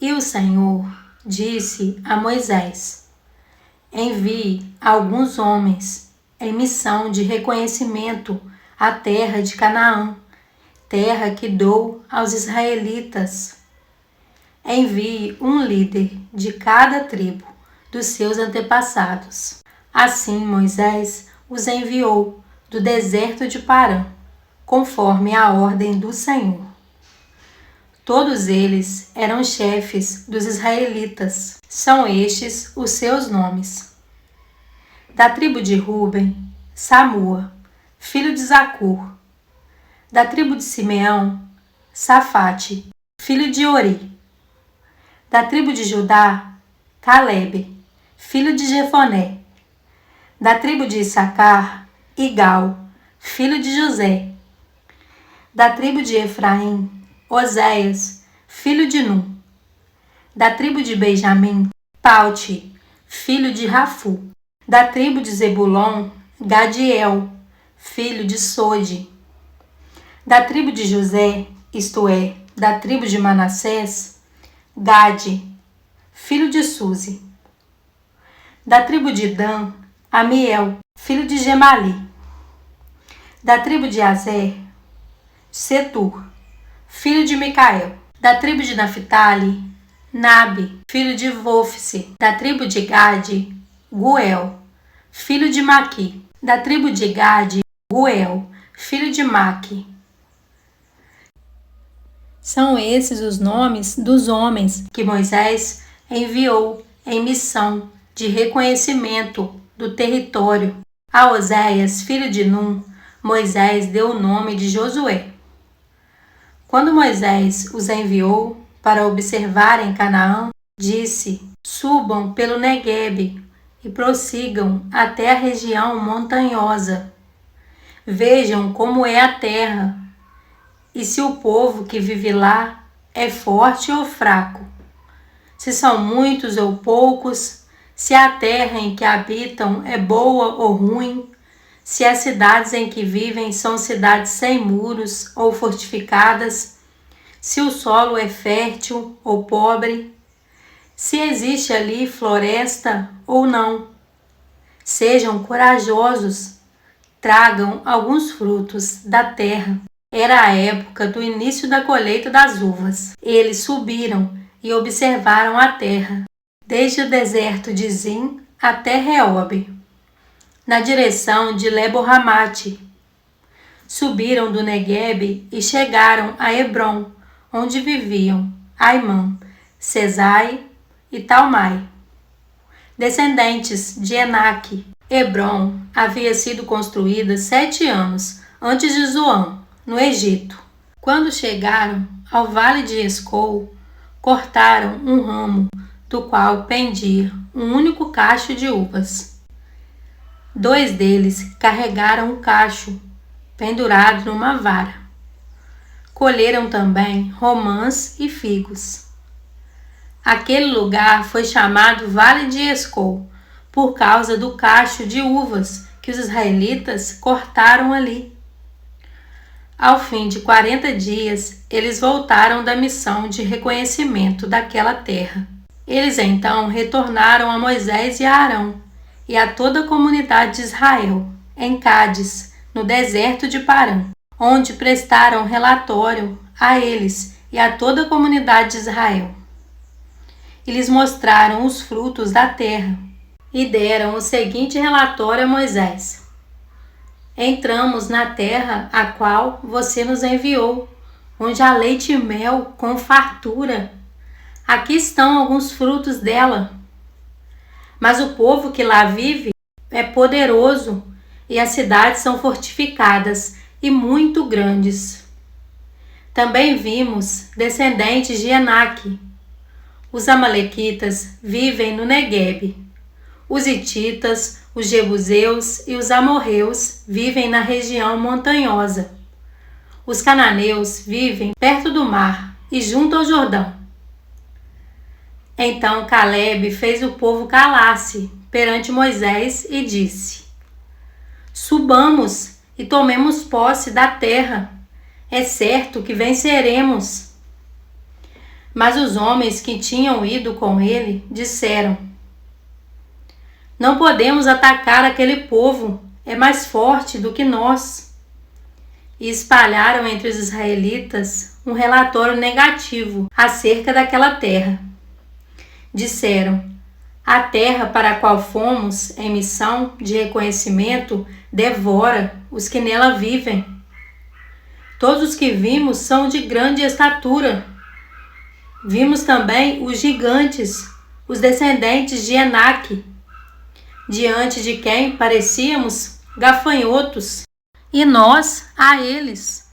E o Senhor disse a Moisés: envie alguns homens em missão de reconhecimento à terra de Canaã, terra que dou aos israelitas. Envie um líder de cada tribo dos seus antepassados. Assim Moisés os enviou do deserto de Parã, conforme a ordem do Senhor. Todos eles eram chefes dos israelitas. São estes os seus nomes. Da tribo de Ruben, Samua, filho de Zacur. Da tribo de Simeão, Safate, filho de Ori. Da tribo de Judá, Calebe, filho de Jefoné. Da tribo de Issacar, Igal, filho de José. Da tribo de Efraim, Oséias, filho de Num. Da tribo de Benjamim, Paute, filho de Rafu. Da tribo de Zebulon, Gadiel, filho de Sode. Da tribo de José, isto é, da tribo de Manassés, Gade, filho de Suzi. Da tribo de Dan, Amiel, filho de Gemali. Da tribo de Azer, Setur, filho de Micael. Da tribo de Naphtali, Nabe, filho de Vofse. Da tribo de Gade, Guel, filho de Maqui. Da tribo de Gade, Guel, filho de Maqui. São esses os nomes dos homens que Moisés enviou em missão de reconhecimento do território. A Oséias, filho de Num, Moisés deu o nome de Josué. Quando Moisés os enviou para observarem Canaã, disse: subam pelo Neguebe e prossigam até a região montanhosa. Vejam como é a terra, e se o povo que vive lá é forte ou fraco, se são muitos ou poucos, se a terra em que habitam é boa ou ruim, se as cidades em que vivem são cidades sem muros ou fortificadas, se o solo é fértil ou pobre, se existe ali floresta ou não. Sejam corajosos, tragam alguns frutos da terra. Era a época do início da colheita das uvas. Eles subiram e observaram a terra, desde o deserto de Zin até Reobe, na direção de Lebo-Ramate. Subiram do Neguebe e chegaram a Hebron, onde viviam Aimã, Sesai e Talmai, descendentes de Enaque. Hebron havia sido construída 7 anos antes de Zoan, no Egito. Quando chegaram ao vale de Escol, cortaram um ramo do qual pendia um único cacho de uvas. 2 deles carregaram um cacho pendurado numa vara. Colheram também romãs e figos. Aquele lugar foi chamado Vale de Escol, por causa do cacho de uvas que os israelitas cortaram ali. Ao fim de 40 dias, eles voltaram da missão de reconhecimento daquela terra. Eles então retornaram a Moisés e a Arão, e a toda a comunidade de Israel, em Cádiz, no deserto de Parã, onde prestaram relatório a eles e a toda a comunidade de Israel. E lhes mostraram os frutos da terra, e deram o seguinte relatório a Moisés: entramos na terra a qual você nos enviou, onde há leite e mel com fartura. Aqui estão alguns frutos dela. Mas o povo que lá vive é poderoso, e as cidades são fortificadas e muito grandes. Também vimos descendentes de Enaque. Os amalequitas vivem no Neguebe. Os hititas, os jebuseus e os amorreus vivem na região montanhosa. Os cananeus vivem perto do mar e junto ao Jordão. Então Calebe fez o povo calar-se perante Moisés e disse: subamos e tomemos posse da terra. É certo que venceremos. Mas os homens que tinham ido com ele disseram: Não podemos atacar aquele povo, é mais forte do que nós. E espalharam entre os israelitas um relatório negativo acerca daquela terra. Disseram: A terra para a qual fomos em missão de reconhecimento devora os que nela vivem. Todos os que vimos são de grande estatura. Vimos também os gigantes, os descendentes de Enaque, diante de quem parecíamos gafanhotos, e nós a eles.